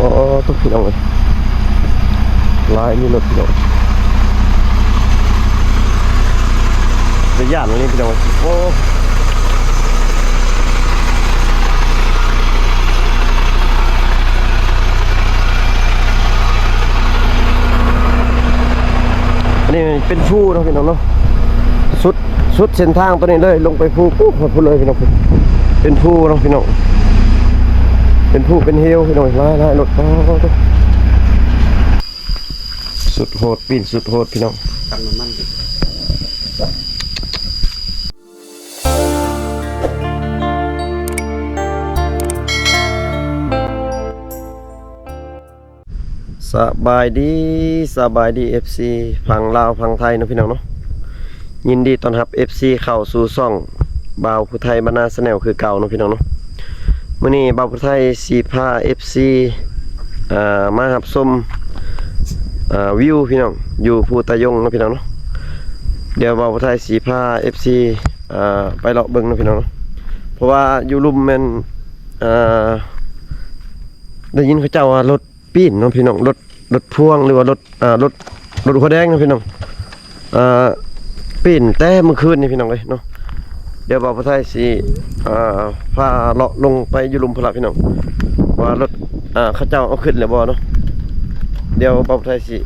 อ๋อต้องพี่น้องเลยลายนี่รถพี่น้องจะย่านนี่พี่น้องโอ้นี่เป็นภูเนาะพี่น้องเนาะสุดเส้นทางตัวนี้เลยลงไปภูปุ๊บพูดเลยพี่น้องเป็นภูเนาะพี่น้องเป็นภูเป็นเฮลพี่น้องไล่รถสุดโหดปีนสุดโหดพี่น้องกันมันสบายดีFC ฝั่งลาวฝั่งไทยนะพี่น้องเนาะยินดีต้อนรับ FC เข้าสู่ช่องบ่าวผู้ไทยบรรณาแนลคือเก่านะพี่น้องเนาะมื้อนี้บ่าวผู้ไทยสีพา FC มารับชมวิวพี่น้องอยู่ภูตะยงนะพี่น้องเนาะเดี๋ยวบ่าวผู้ไทยสีพา FC ไปเลาะเบิ่งนะพี่น้องเนาะเพราะว่าอยู่ลุ่มแม่นได้ยินเขาเจ้าว่ารถปีนเนาะพี่น้องรถพ่วงหรือว่ารถหัวแดงนะพี่น้องปีนแต่เมื่อคืนนี่พี่น้องเลยเนาะเดี๋ยวบ่าวผู้ไทยสิพาเลาะลงไปอยู่ลุ่มพละพี่น้องว่ารถเขาเจ้าเอาขึ้นแล้วบ่เนาะเดี๋ยวบ่าวผู้ไทยสิ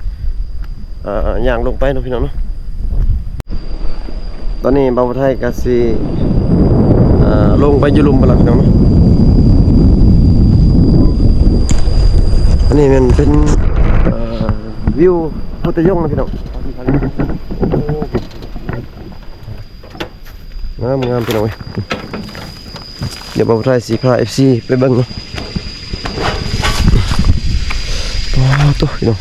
ย่างลงไปเนาะพี่น้องเนาะตอนนี้บ่าวผู้ไทยก็สิลงไปอยู่ลุ่มพละพี่น้องเนาะอันนี้มันเป็นวิวภูตะยงนะพี่น้องงามพี่น้องเดี๋ยวบ่าวไทยสีพา FC ไปเบิ่งเนาะตัวพี่น้อง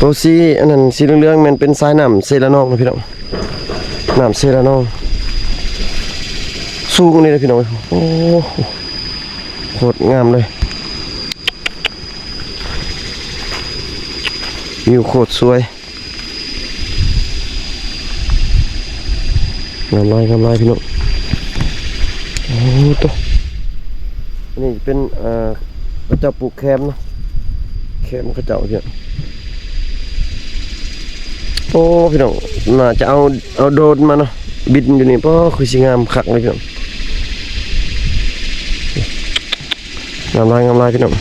ตัวสีอันนั้นสีเหลืองๆมันเป็นสายน้ำเซรานองนะพี่น้องน้ำเซรานองสูงนี่นะพี่น้องโอ้โคตรงามเลยวิวโคตรสวยงามลายพี่น้องโอ้ตัวนี่เป็นพระเจ้าปลูกแคมเนาะแคมพระเจ้าเนี่ยโอ้พี่น้องน่าจะเอาโดรนมาเนาะบินอยู่นี่เพราะคือสิงามคักเลยพี่น้องงามลายพี่น้อง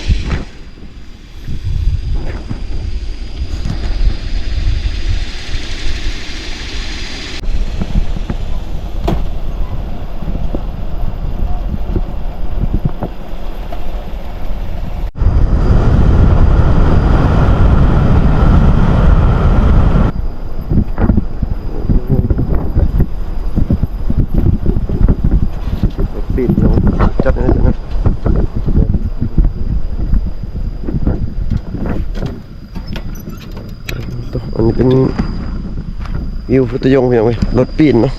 จัดเลยนะอันนี้เป็นวิวพุทธยงพี่น้องเว้ยรถปีนเนาะ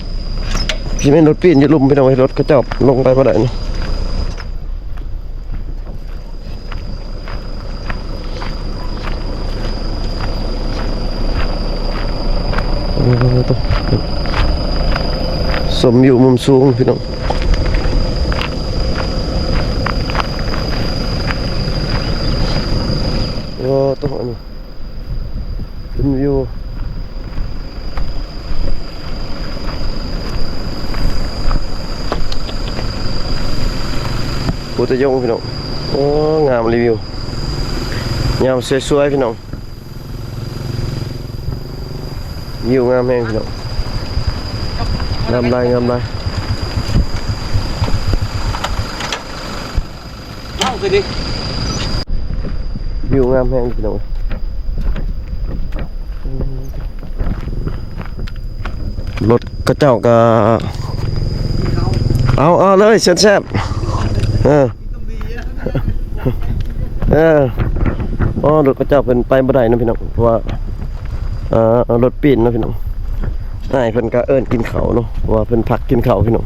พี่ไม่รถปีนอย่าลุ่มพี่น้องเว้ยรถกระจกลงไปพอได้เนาะสมอยู่มุมสูงพี่น้องตัวนี้เป็นวิวภูตะยงพี่น้องโอ้งามรีวิวงามสวยๆพี่น้องวิวงามแห้งพี่น้องงามลายเอาไปดิวิวงามแห้งพี่น้องรถกระเจ้าก็เอาเลยแซ่บรถกระเจ้าเป็นไปบ่ได้นะพี่น้องเพราะว่ารถปีนนะพี่น้องนายเพิ่นก็เอิ้นกินเขาเนาะเพราะว่าเพิ่นพักกินเขาพี่น้อง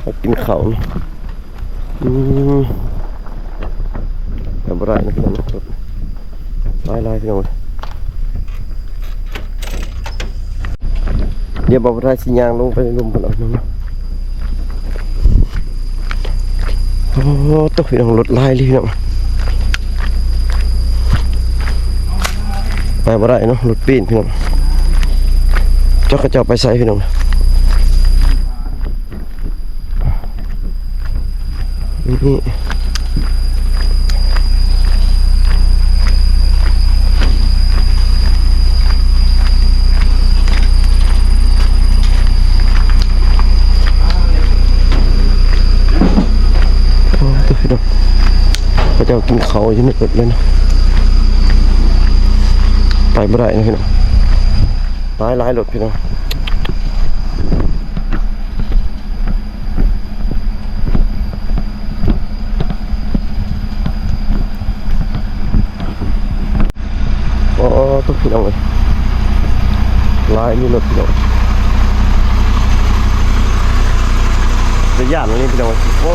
พักกินเขาบ่ได้นะพี่น้องรถลายพี่น้องเดี๋ยวบ่าวไทยสิย่างลงไปลุ่มพุ่นเอาเนาะโอ้ตัวพี่น้องรถลายเลยพี่น้อง ไปบ่ได้เนาะรถปีนพี่น้องเจ้าก็เจ้าไปใส่พี่น้องนี่ตัวพี่น้องพระเจ้ากินเขาอยู่ในรถเลยนะไปบ่ได้นะพี่น้องหลายรถพี่น้องต้องพี่น้องเลยลายนี่รถพี่น้องจะย่านวันนี้พี่น้องโอ้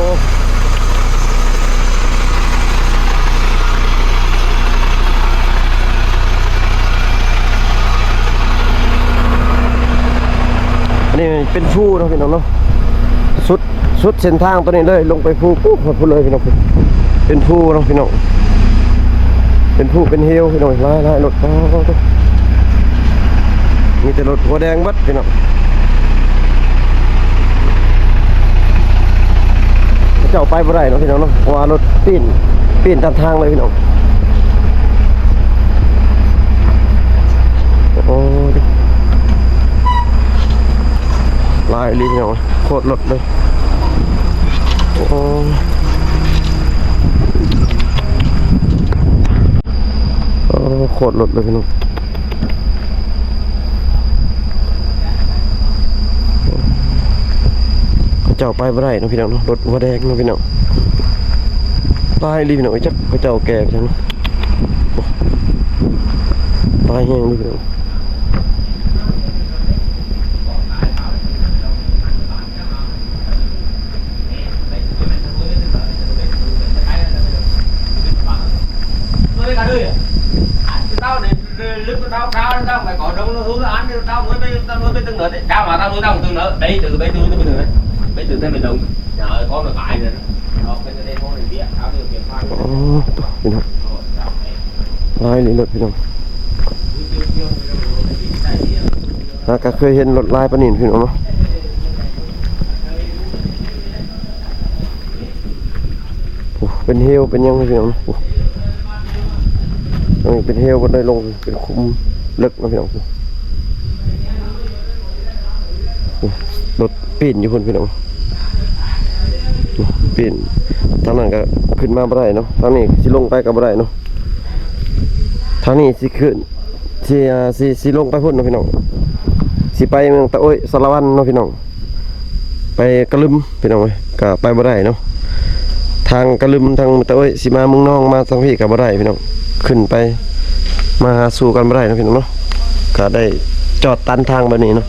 อันนี้เป็นภูเนาะพี่น้องเนาะสุดเส้นทางตัวนี้เลยลงไปภูปุ๊บพูดเลยพี่น้องเป็นภูเนาะพี่น้องเป็นผู้เป็นเฮลพี่น้องไล่รถมีแต่รถหัวแดงบัดพี่น้องเจ้าไปบ่ได้เนาะพี่น้องเนาะว่ารถปีนตามทางเลยพี่น้องโอ้ดิลายลีพี่น้องโคตรรถเลยโอ้โคตรรถเลยพี่น้องเจ้าไปบ่ได้นะพี่น้องเนาะรถหัวแดงนะพี่น้องตายรีพี่น้องจักเจ้าแก่จังตายแห้งเลยพี่น้องtao này lúc tao cao tao phải có đông nó hướng án tao mới từng nữa đấy cao mà tao nuôi tao từng nữa đấy từ bây từ nữa bây từ tên mình đồng nhờ con được phải rồi đó bây giờ đây con này biết tao điều kiện phaพี่น้องลายนี่รถพี่น้องก็เคยเห็นรถลายปะนินพี่น้องเนาะเป็นเฮลเป็นยังไงพี่น้องเป็นเฮลก็ได้ลงเป็นคุมเลิกนะพี่น้องรถปีนอยู่คนพี่น้องปีนทางนั้นก็ขึ้นมาบ่ได้เนาะทางนี้สิลงไปก็บ่ได้เนาะทางนี้สิขึ้นสิลงไปพุ่นเนาะพี่น้องสิไปเมืองตะโอ้ยสารวันเนาะพี่น้องไปกระลึมพี่น้องก็ไปบ่ได้เนาะทางกระลึมทางตะโอ้ยสิมาเมืองนองมาทางพี่ก็บ่ได้พี่น้องขึ้นไปมาหาสู่กันไม่ได้นะพี่น้องเนาะก็ได้จอดตันทางแบบนี้เนาะ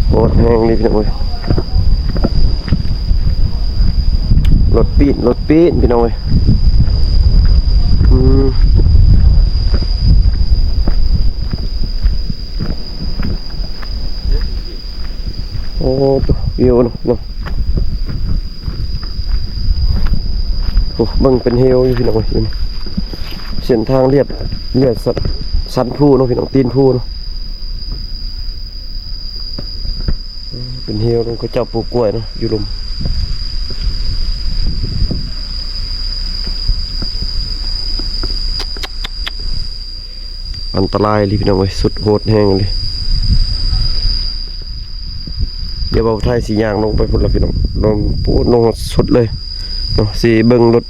โหดแห้งเลยพี่น้องเว้ยรถปีนพี่น้องเว้ยโอ้ตัววิวเนาะโอ้บังเป็นเฮลอยู่พี่น้องเว้ยเส้นทางเรียบสันผู้เนาะพี่น้องตีนผู้เนาะเป็นเฮลตรงเขาเจ้าปลูกกล้วยเนาะอยู่ลุมอันตรายเลยพี่น้องเว้ยสุดโหดแห้งเลยเดี๋ยวเบาไทยสีย่างลงไปพุ่นละพี่น้องลงปูลงสุดเลยเนาะสีเบิ้งรถ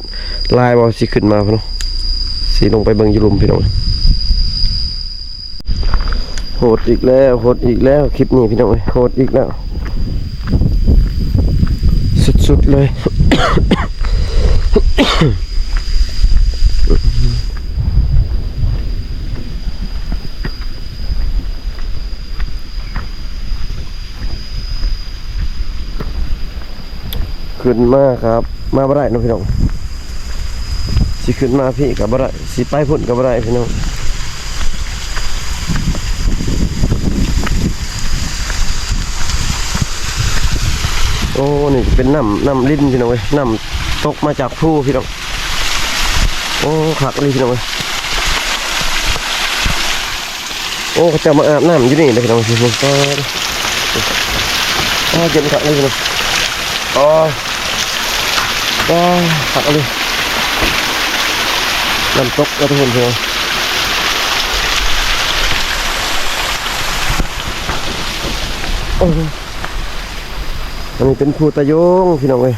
ลายบอสีขึ้นมาพี่น้องสีลงไปเบิ้งยุลุมพี่น้องโหดอีกแล้วคลิปนี้พี่น้องโหดอีกแล้วสุดๆเลย ขึ้นมาครับมาบ่ได้น้องพี่น้องสิขึ้นมาพี่กับบ่ได้สิไปพุ่นกับบ่ได้พี่น้อง โอ้นี่เป็นน้ำลิ้นพี่น้องเว้ยน้ำตกมาจากผู้พี่น้องโอ้ขักเลยพี่น้องเว้ยโอ้เขาจะมาอาบน้ำอยู่นี่เลยพี่น้องพี่น้องก็เย็นขักเลยพี่น้องก็ขักเลยน้ำตกแล้วทุกคนพี่น้องโอ้อันนี้เป็นภูตะโยงพี่น้องเอ้ย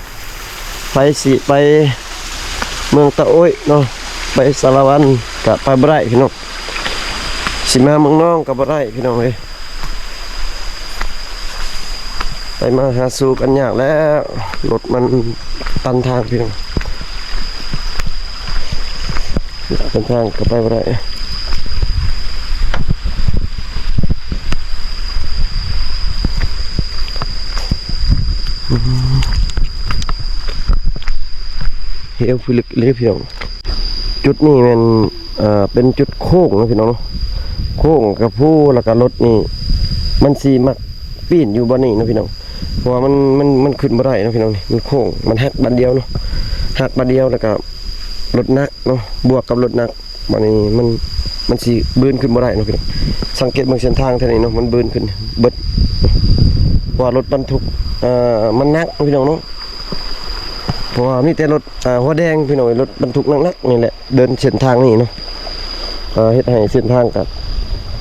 ไปสิไปเมืองตะโอ้ยเนาะไปสารวันกับไปบ่ได้พี่น้องสิมาเมืองน้องกับบ่ได้พี่น้องเอ้ยไปมาหาสู่กันยากแล้วรถมันตันทางพี่น้องตันทางกับไปบ่ได้เฮลฟิลิกเลยพี่น้องจุดนี้มันเป็นจุดโค้งนะพี่น้องเนาะโค้งกับผู้แล้วก็รถนี่มันสีมักปีนอยู่บนนี้นะพี่น้องเพราะว่ามันขึ้นบ่ได้นะพี่น้องนี่มันโค้งมันหักบันเดียวเนาะหักบันเดียวแล้วก็รถหนักเนาะบวกกับรถหนักบันนี้มันสีบืนขึ้นบ่ได้นะพี่น้องสังเกตบางเส้นทางเท่านี้เนาะมันบืนขึ้นเบิดว่ารถบรรทุกมันหนักพี่น้องเนาะเพราะว่ามีแต่รถหัวแดงพี่น้องรถบรรทุกหนักๆนี่แหละเดินเส้นทางนี่เนาะเฮ็ดให้เส้นทางกับ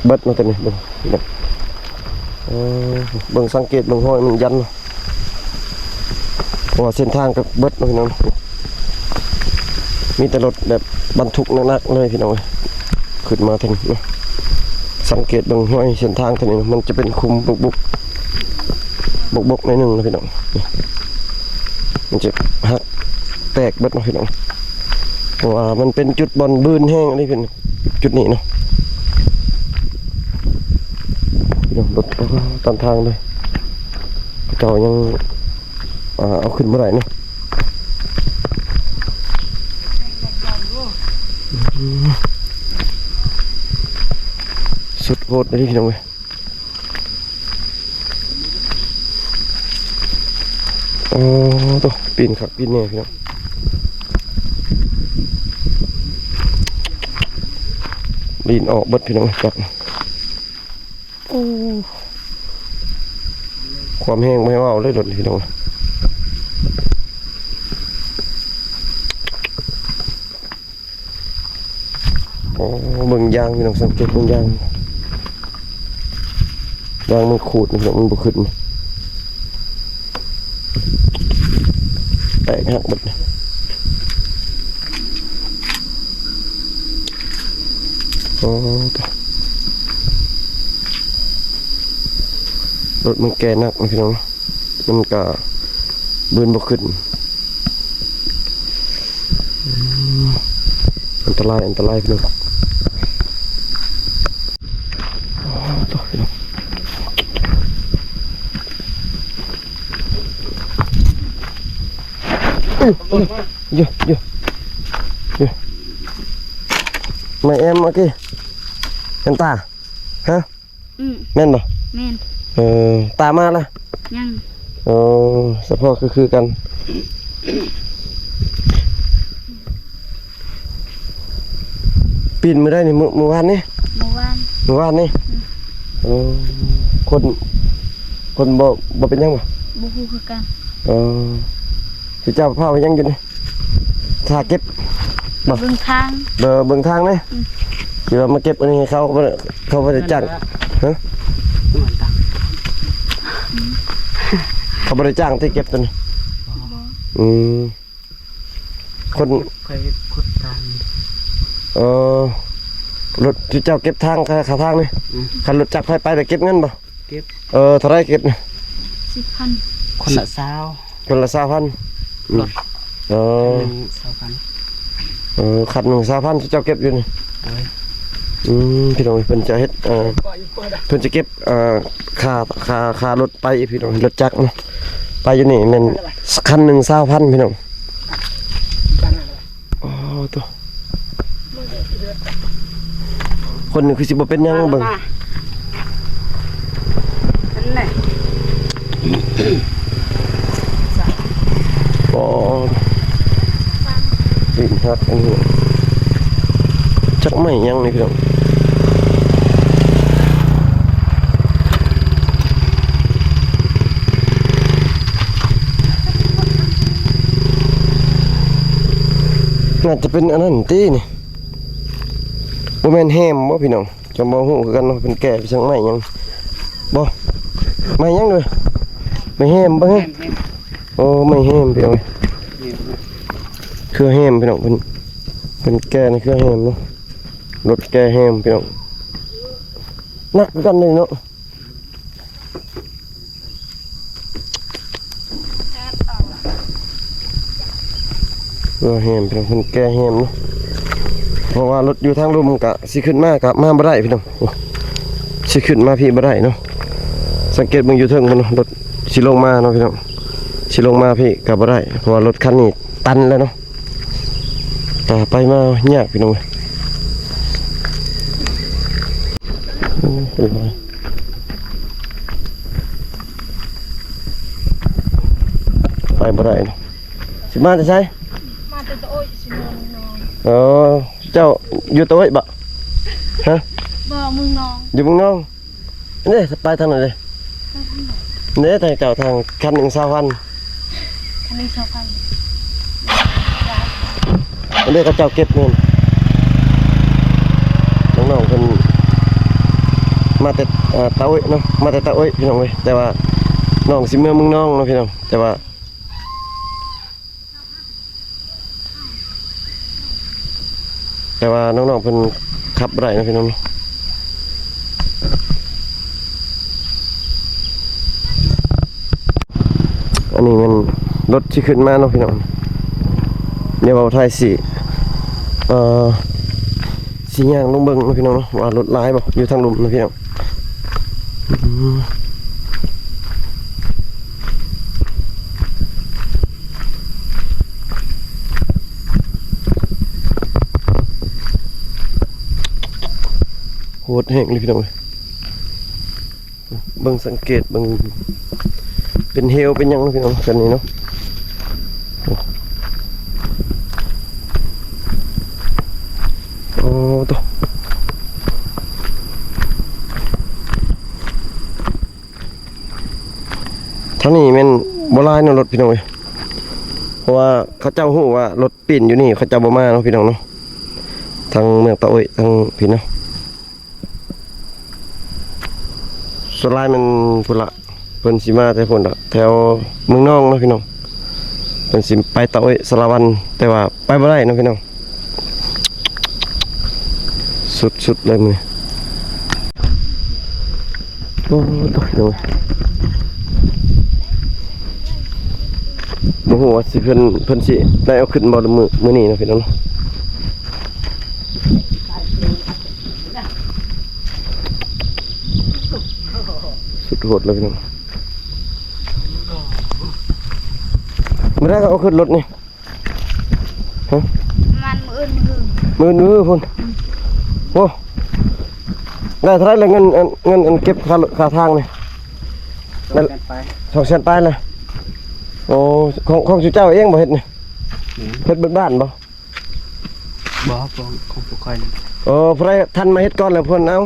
เบิดมาตัวนี้เบิ่งพี่น้องเบิ่งสังเกตเบิ่งห้อยมันยันเนาะเพราะว่าเส้นทางกับเบิดเนาะพี่น้องมีแต่รถแบบบรรทุกหนักๆเลยพี่น้องขึ้นมาถึงเนาะสังเกตเบิ่งห้อยเส้นทางตัวนี้มันจะเป็นคุมบุกในหนึ่งนะพี่น้องมันจะหักแตกเบิดนะพี่น้องเพราะว่ามันเป็นจุดบอลบืนแห้งนี่เป็นจุดนี้เนาะพี่น้องรถตามทางเลยเจ้ายังเอาขึ้นเมื่อไหร่เนาะสุดโหดเลยพี่น้องเว้ยตัวปีนขับปีนเนี่ยพี่น้องปีนออกเบิดพี่น้องจับความแห้งไม่ว่าเลยหลดพี่น้องโอ้เบิ่งยางพี่น้องสังเกตเบิ่งยางมันขูดพี่น้องมันบุขึ้นแตกหักหมดโอ้รถมันแก่นักพี่น้องมันก็บืนบกขึ้นอันตรายพี่น้องต่อพี่น้องเยอะไม่เอ็มโอเคเห็นตาฮะแม่นบ่แม่นตามาละยังสะโพกคือกันปีนมาได้นี่เมื่อวานนี่นี่คนบ่เป็นยังบ่ฮู้คือกันสิเจ้าพาไปยังอยู่นี่ถ้าเก็บบ่เบิ่งทางนี่เดี๋ยวมาเก็บอันนี้เขาบ่ได้จ้างฮะเขาบ่ได้จ้างที่เก็บตัวนี้คนเคยขุดทางรถที่เจ้าเก็บทางขาทางนี่คันรถจักรไปได้เก็บเงินบ่เก็บเท่าไรเก็บนี่ 10,000คนละ20คนละ 20,000รถ20,000คันหนึ่ง 20,000ที่เจ้าเก็บอยู่นี่พี่น้องเพิ่นจะเฮ็ดเพิ่นจะเก็บค่ารถไปพี่น้องรถจักรไปอยู่นี่แม่นคันหนึ่ง 20,000พี่น้องตัวคนนึงคือสิบ่เป็นยังเบิ่ง หักอันนี้จักไม่ยังนี่พี่น้องน่าจะเป็นอันนั้นตีนี่บ่แม่นแฮมบ่พี่น้องจะบ่ฮู้คือกันเนาะเป็นแก่ไปจังไม้ยังบ่ไม้ยังเลยไม่แฮมบ่ฮะโอ้ไม่แฮมพี่น้องเครือแฮมพี่น้องเป็นแก่ในเครือแฮมเนาะรถแก่แฮมพี่น้องหนักกันเลยเนาะเครือแฮมพี่น้องเป็นแก่แฮมเนาะเพราะว่ารถอยู่ทางลมกะสิขึ้นมากะมาบ่ได้พี่น้องสิขึ้นมาพี่บ่ได้เนาะสังเกตมึงอยู่เทิงมันเนาะรถสิลงมาเนาะพี่น้องสิลงมาพี่กะบ่ได้เพราะว่ารถคันนี้ตันแล้วเนาะแต่ไปมายากพี่น้องไปบ่ได้เนาะสิมาจะใช่มาแต่โอ้ยสิมึงน้อง อ๋อเจ้าอยู่ตัวไว้บ่ฮะ บ่มึงน้อง อยู่มึงน้องนี่ไปทางไหนเลยนี่ทางเจ้าทางคัน1,000,000อันนี้ชอบกัน อันนี้ก็เจ้าเก็บเงินน้องๆเพิ่นมาแต่ตะโอ้ยเนาะมาแต่ตะโอ้ยพี่น้องเว้ยแต่ว่าน้องสิเมืองมึงน้องเนาะพี่น้องแต่ว่าน้องๆเพิ่นขับบ่ได้นะพี่น้องเนาะอันนี้มันรถที่ขึ้นมาเนาะพี่น้องเดี๋ยวเอาไทยสิสิย่างลงเบิ่งเนาะพี่น้องเนาะว่ารถหลายบ่อยู่ทางลุมเนาะพี่น้องโหดแห้งเลยพี่น้องเอ้ยเบิ่งสังเกตเบิ่งเป็นเฮลเป็นหยังเนาะพี่น้องกันนี้เนาะโอ้ตัวทางนี้แม่นบ่หลายเนาะรถพี่น้องเอ้ยเพราะว่าเขาเจ้าฮู้ว่ารถปิ่นอยู่นี่เขาเจ้าบ่มาเนาะพี่น้องเนาะทางเมืองตะโอ้ยทางพี่เนาะส่วนหลายมันพุ่นละเพิ่นสิมาแต่พุ่นละแถวเมืองนองเนาะพี่น้องเพิ่นสิไปตะโอ้ยสารวันแต่ว่าไปบ่ได้เนาะพี่น้องสุดเลยมื้อโอ้ตกเลยบ่ฮู้ว่าสิเพิ่นสิได้เอาขึ้นบ่ละมื้อนี้เนาะพี่น้องสุดโหดเลยพี่น้องไม่ได้ก็เอาขึ้นรถนี่ฮะ มันมือ มือพุ่นโอ้ได้เท่าไรเลยเงินเก็บค่าทางนี่200,000ไปเลยโอ้ของเจ้าเองบ่เฮ็ดนี่เฮ็ดเบิดบ้านบ่ บ่ของผู้ค่อย โอ้พระท่านมาเฮ็ดก่อนแล้วเพิ่นเอา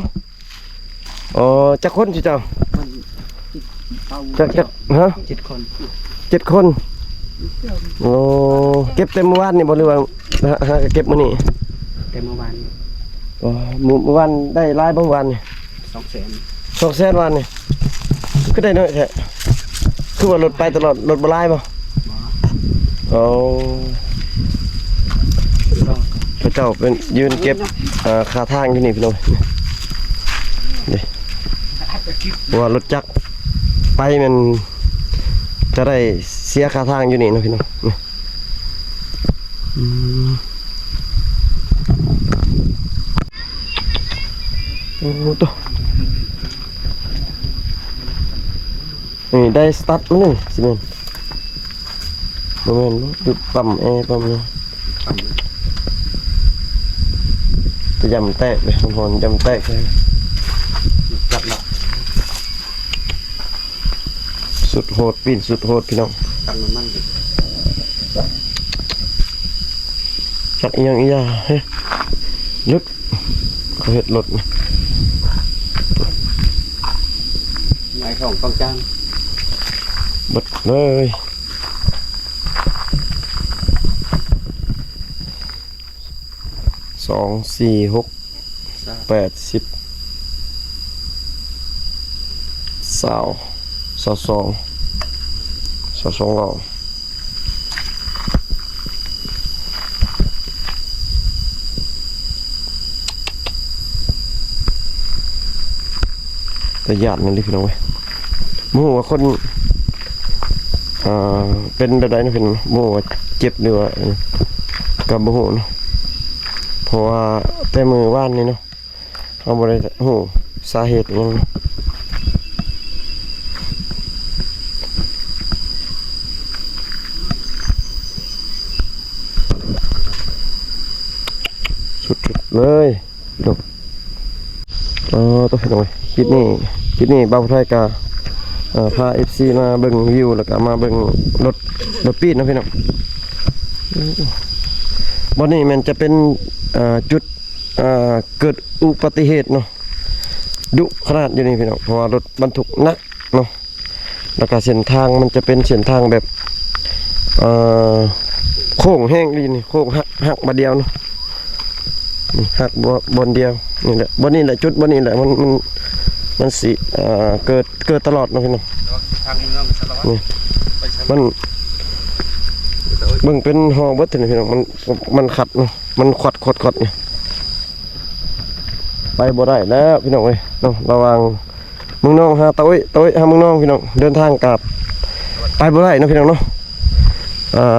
อ๋อจักคนสิเจ้าจักฮะ 7 คน 7 คนโอ้เก็บเต็มเมื่อวานนี่บ่หรือว่าเก็บมื้อนี้ แต่เมื่อวาน อ๋อเมื่อวานได้หลายบ่เมื่อวานนี่ 200,000 200,000วันนี่คือได้น้อยแท้คือว่ารถไปตลอดรถบ่หลายบ่อ๋อพระเจ้าเป็นยืนเก็บค่าทางอยู่นี่พี่น้องนี่ว่ารถจักรไปมันจะได้เสียค่าทางอยู่นี่นะพี่น้องโอ้ตัวนี่ได้สตาร์ทมั้ยนี่สิแม่นบ่แม่นดูปั๊มแอร์ปั๊มนี่จะยำแตกเลยพอนยำแตกเลยจับละสุดโหดปีนสุดโหดพี่น้อง ตังมัน ขัดอีหยังอีหยาเฮ้ยลึกเขาเฮ็ดรถนะ ไอ้ของกองจ้าง เบิดเลย2 4 6 80 22เราแต่ญาตินั่นเลยพี่น้องเว้ยหมู่ว่าคนเป็นแบบใดนะพี่น้องหมู่ว่าเจ็บหรือว่ากับบ่ฮู้เนาะเพราะว่าแต่มือว่านนี่เนาะเฮาบ่ได้ฮู้สาเหตุอิหยังสุดๆเลยดอกตัวพี่น้องเว้ยคลิปนี้บ่าวไทยกะพา FC มาเบิ่งวิวแล้วก็มาเบิ่งรถปีดนะพี่น้องบ่นี้มันจะเป็นจุดเกิดอุบัติเหตุเนาะดุขนาดอยู่นี่พี่น้องเพราะว่ารถบรรทุกหนักเนาะแล้วก็เส้นทางมันจะเป็นเส้นทางแบบโค้งแห้งดีนี่โค้งหักมาเดียวเนาะหักบนเดียวนี่แหละบนนี้แหละจุดบนนี้แหละมันสิเกิดตลอดเนาะพี่น้อง ทางเมืองสารวัตร นี่มันเบิ่งเป็นหอเบิดนี่พี่น้องมันขัดเนาะมันขดนี่ไปบ่ได้แล้วพี่น้องเอ้ยเนาะระวังมึงน้องหาโต้ยหามึงน้องพี่น้องเดินทางกลับไปบ่ได้เนาะพี่น้องเนาะ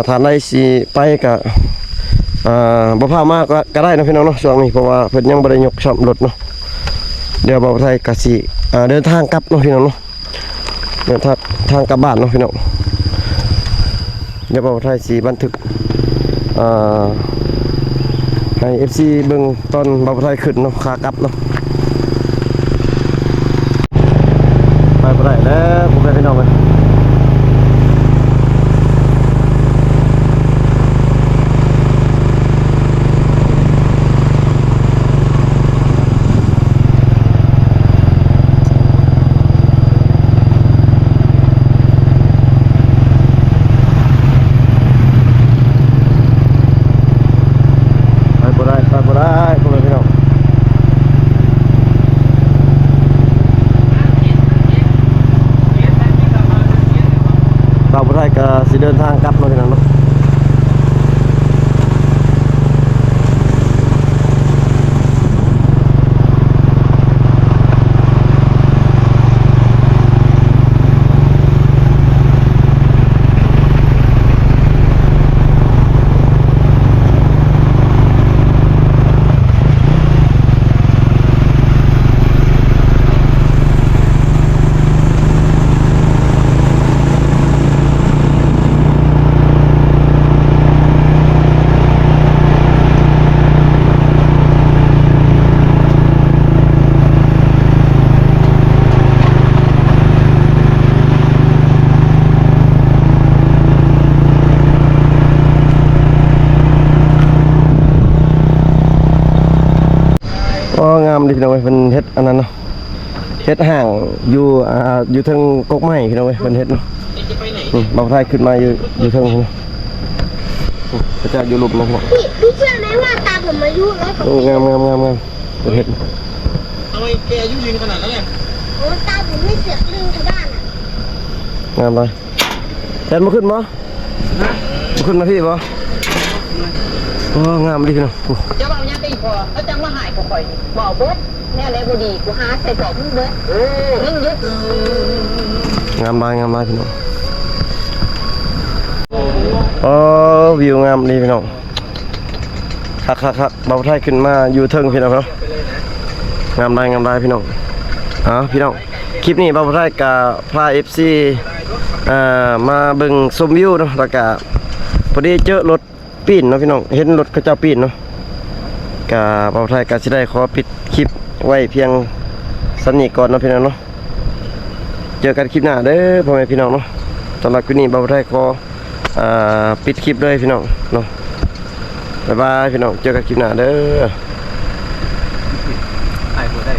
ฐานใดสิไปก็บ่พามากก็ได้เนาะพี่น้องเนาะช่วงนี้เพราะว่าเพิ่นยังบ่ได้ยกซ่อมรถเนาะเดี๋ยวบ่าวไทยก็สิเดินทางกลับเนาะพี่น้องเนาะเดินทางกลับบ้านเนาะพี่น้องเดี๋ยวบ่าวไทยสิบันทึกให้ FC เบิ่งตอนบ่าวไทยขึ้นเนาะขากลับเนาะไปบ่ได้แล้วผมไปพี่น้องเอ้ยก็สิเดินทางกลับมาที่นั่นเนาะงามดีพี่น้องเว้ยเป็นเฮ็ดอันนั้นเนาะเฮ็ดห่างอยู่ทางกกไม้พี่น้องเว้ยเป็นเฮ็ดเนาะบ่าวไทยขึ้นมาอยู่ทางนี้พระเจ้าอยู่หลุมเนาะ พี่เชื่อไหมว่าตาผมอายุแล้ว โอ้งามเป็นเฮ็ด ทำไมแกอายุยืนขนาดนั้นเนี่ย โอ้ตาผมไม่เสียครึ่งชาวบ้านอ่ะ งามเลยแทนมาขึ้นบ่มาขึ้นมาพี่บ่โอ้งามดีพี่น้อง จะบอกยังตีพอแล้วจังว่าหายพอคอยบอกเบิดแน่เลยบ่ดีกูหาใส่กรอบมึงเบิดมึงยึด งามลายพี่น้องวิวงามดีพี่น้องคักบ่าวไทยขึ้นมาอยู่เทิงพี่น้องเนาะงามลายพี่น้องพี่น้องคลิปนี้บ่าวไทยกับพา FC มาเบิ่งชมวิวเนาะแล้วก็พอดีเจอรถปีนเนาะพี่น้องเห็นรถเขาเจ้าปีนเนาะกับบ่าวไทยก็สิได้ขอปิดคลิปไว้เพียงสักนิดก่อนเนาะพี่น้องเนาะเจอกันคลิปหน้าเด้อพ่อแม่พี่น้องเนาะสำหรับคลิปนี้บ่าวไทยขอปิดคลิปเลยพี่น้องเนาะ บ๊ายบายพี่น้องเจอกันคลิปหน้าเด้อ ไอ้บ่ได้